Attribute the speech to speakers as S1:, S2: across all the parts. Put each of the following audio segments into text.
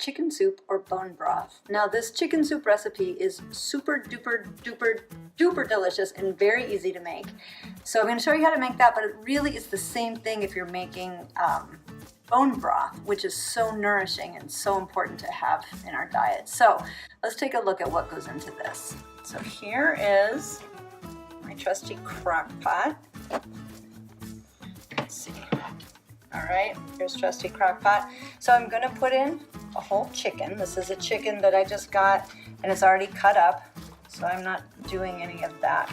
S1: chicken soup or bone broth. Now this chicken soup recipe is super duper duper duper delicious and very easy to make. So I'm going to show you how to make that, but it really is the same thing if you're making bone broth, which is so nourishing and so important to have in our diet. So let's take a look at what goes into this. So here is my trusty crock pot. Let's see. All right, here's trusty crock pot. So I'm gonna put in a whole chicken. This is a chicken that I just got and it's already cut up. So I'm not doing any of that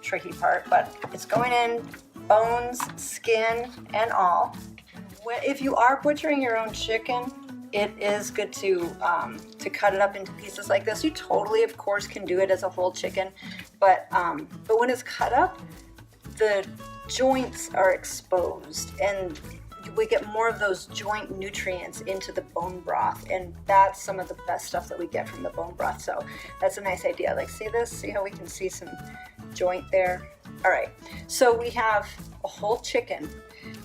S1: tricky part, but it's going in bones, skin, and all. If you are butchering your own chicken, it is good to cut it up into pieces like this. You totally, of course, can do it as a whole chicken, but when it's cut up, the joints are exposed and we get more of those joint nutrients into the bone broth, and that's some of the best stuff that we get from the bone broth. So that's a nice idea. Like, see this? See how we can see some joint there? All right, so we have a whole chicken.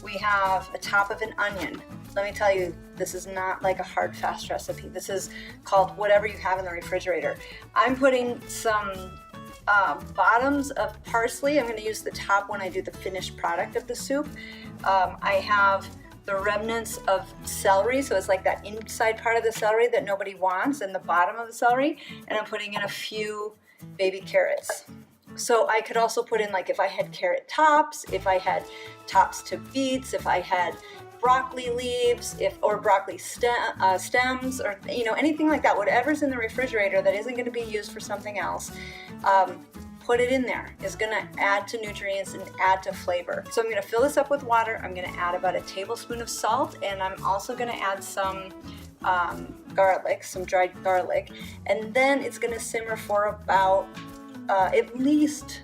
S1: We have a top of an onion. Let me tell you, this is not like a hard, fast recipe. This is called whatever you have in the refrigerator. I'm putting some bottoms of parsley. I'm going to use the top when I do the finished product of the soup. I have the remnants of celery, so it's like that inside part of the celery that nobody wants, and the bottom of the celery, and I'm putting in a few baby carrots. So I could also put in, like, if I had carrot tops, if I had tops to beets, if I had broccoli leaves, or broccoli stems, or anything like that. Whatever's in the refrigerator that isn't going to be used for something else, put it in there. It's going to add to nutrients and add to flavor. So I'm going to fill this up with water. I'm going to add about a tablespoon of salt, and I'm also going to add some garlic, some dried garlic, and then it's going to simmer for about at least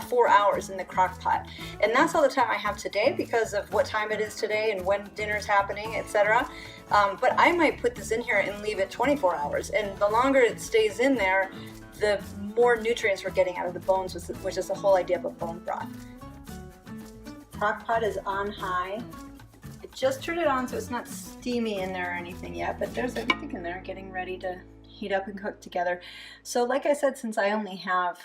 S1: 4 hours in the crock pot. And that's all the time I have today because of what time it is today and when dinner's happening, etc. But I might put this in here and leave it 24 hours. And the longer it stays in there, the more nutrients we're getting out of the bones, which is the whole idea of a bone broth. Crock pot is on high. I just turned it on so it's not steamy in there or anything yet, but there's everything in there getting ready to heat up and cook together. So like I said, since I only have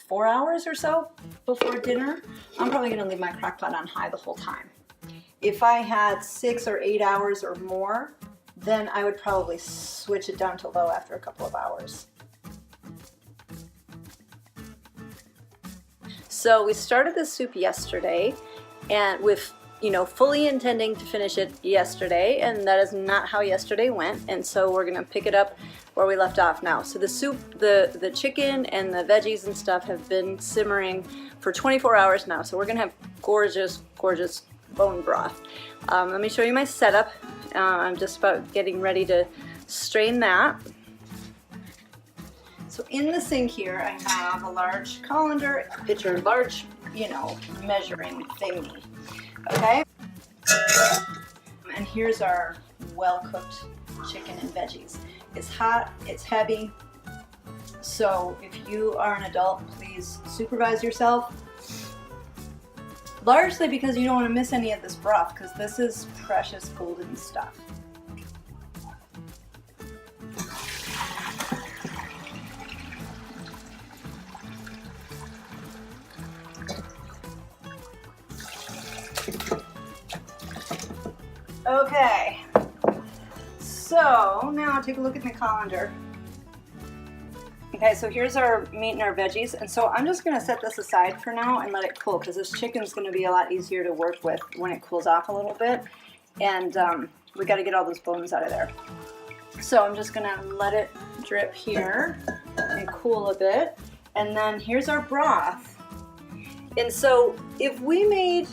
S1: 4 hours or so before dinner, I'm probably going to leave my crock pot on high the whole time. If I had 6 or 8 hours or more, then I would probably switch it down to low after a couple of hours. So we started this soup yesterday, and with fully intending to finish it yesterday, and that is not how yesterday went, and so we're gonna pick it up where we left off now. So the soup, the chicken and the veggies and stuff have been simmering for 24 hours now, so we're gonna have gorgeous, gorgeous bone broth. Let me show you my setup. I'm just about getting ready to strain that. So in the sink here, I have a large colander, a pitcher, large, measuring thingy. Okay, and here's our well-cooked chicken and veggies. It's hot, it's heavy, so if you are an adult, please supervise yourself. Largely because you don't want to miss any of this broth, because this is precious golden stuff. Okay, so now take a look at the colander. Okay, so here's our meat and our veggies, and so I'm just going to set this aside for now and let it cool, because this chicken's going to be a lot easier to work with when it cools off a little bit, and we got to get all those bones out of there. So I'm just going to let it drip here and cool a bit, and then here's our broth. And so if we made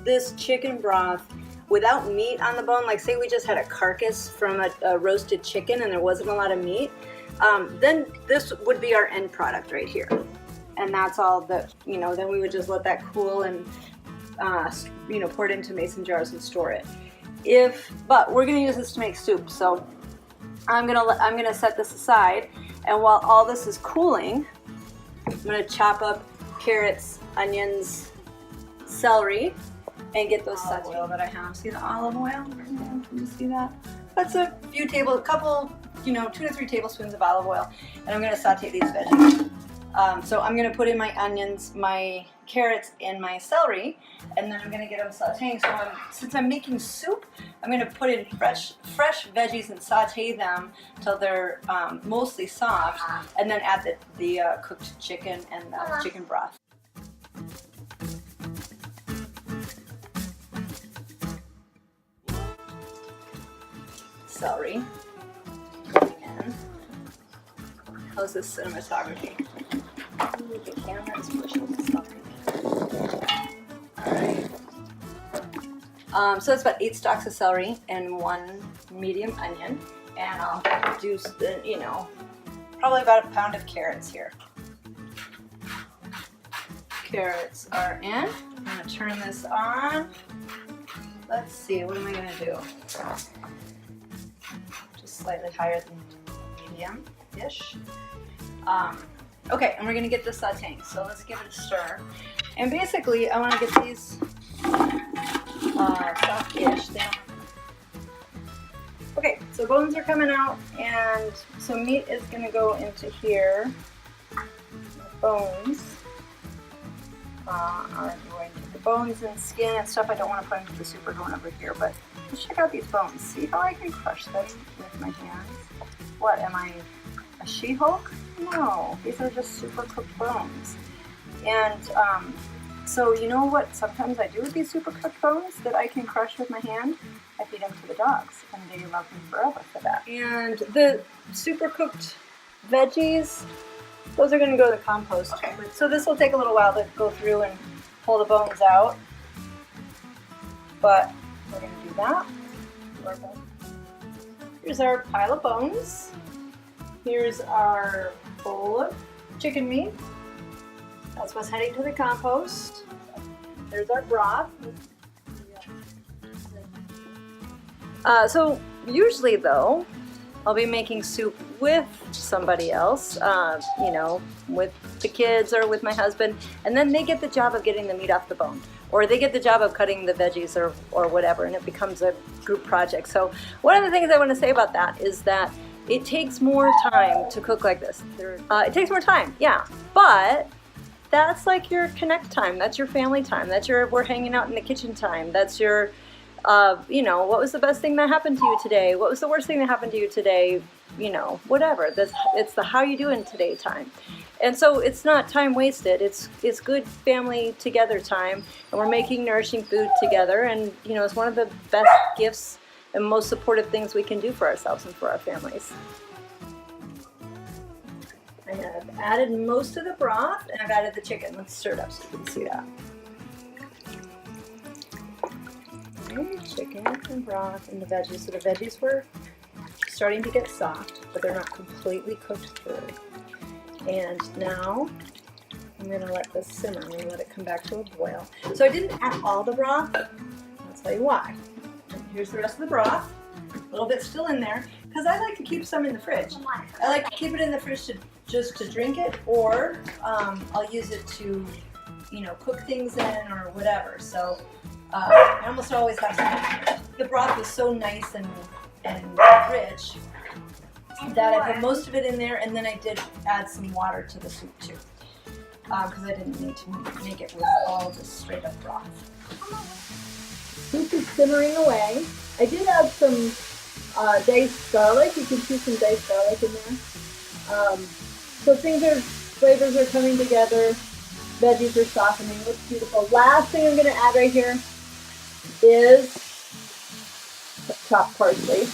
S1: this chicken broth without meat on the bone, like say we just had a carcass from a roasted chicken and there wasn't a lot of meat, then this would be our end product right here. And that's all that, then we would just let that cool and, pour it into mason jars and store it. But we're gonna use this to make soup, so I'm gonna set this aside, and while all this is cooling, I'm gonna chop up carrots, onions, celery, and get those olive oil that I have. See the olive oil? Can you see that? That's a couple, 2 to 3 tablespoons of olive oil, and I'm going to saute these veggies. So I'm going to put in my onions, my carrots, and my celery, and then I'm going to get them sauteing. So since I'm making soup, I'm going to put in fresh veggies and saute them till they're mostly soft, and then add the cooked chicken and the chicken broth. Celery. And how's this cinematography? Ooh, the camera is pushing stuff. Alright. So it's about 8 stalks of celery and 1 medium onion. And I'll do, probably about a pound of carrots here. Carrots are in. I'm going to turn this on. Let's see, what am I going to do? Just slightly higher than medium-ish. Okay, and we're going to get this sauteing, so let's give it a stir. And basically, I want to get these soft-ish. Okay, so bones are coming out, and so meat is going to go into here. Bones are going to the bones and skin and stuff. I don't want to put into the soup or going over here, but let's check out these bones. See how I can crush them with my hands? What, am I a She-Hulk? No, these are just super cooked bones. And so you know what sometimes I do with these super cooked bones that I can crush with my hand? I feed them to the dogs, and they love me forever for that. And the super cooked veggies, those are going to go to the compost. Okay. So this will take a little while to go through and pull the bones out, but we're going to do that. Here's our pile of bones. Here's our bowl of chicken meat. That's what's heading to the compost. There's our broth. So usually though, I'll be making soup with somebody else, with the kids or with my husband, and then they get the job of getting the meat off the bone, or they get the job of cutting the veggies or whatever, and it becomes a group project. So one of the things I want to say about that is that it takes more time to cook like this. It takes more time, yeah, but that's like your connect time. That's your family time. That's your we're hanging out in the kitchen time. That's your, what was the best thing that happened to you today? What was the worst thing that happened to you today? Whatever. It's the how you doing today time. And so it's not time wasted. It's good family together time, and we're making nourishing food together. And it's one of the best gifts and most supportive things we can do for ourselves and for our families. I have added most of the broth, and I've added the chicken. Let's stir it up so you can see that. Chicken and broth and the veggies. So the veggies were starting to get soft, but they're not completely cooked through. And now I'm going to let this simmer. I'm going to let it come back to a boil. So I didn't add all the broth. I'll tell you why. Here's the rest of the broth. A little bit still in there, because I like to keep some in the fridge. I like to keep it in the fridge just to drink it, or I'll use it to, cook things in or whatever. So I almost always have some. The broth was so nice and rich that I put most of it in there, and then I did add some water to the soup too, because I didn't need to make it with all this straight up broth. Soup is simmering away. I did add some diced garlic. You can see some diced garlic in there. So flavors are coming together. Veggies are softening. Looks beautiful. Last thing I'm going to add right here is chopped parsley.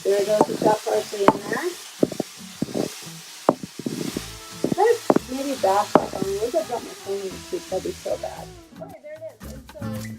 S1: There goes the chopped parsley in there. Maybe back up. Look at that my phone in the soup. That'd be so bad. Okay, there it is. And so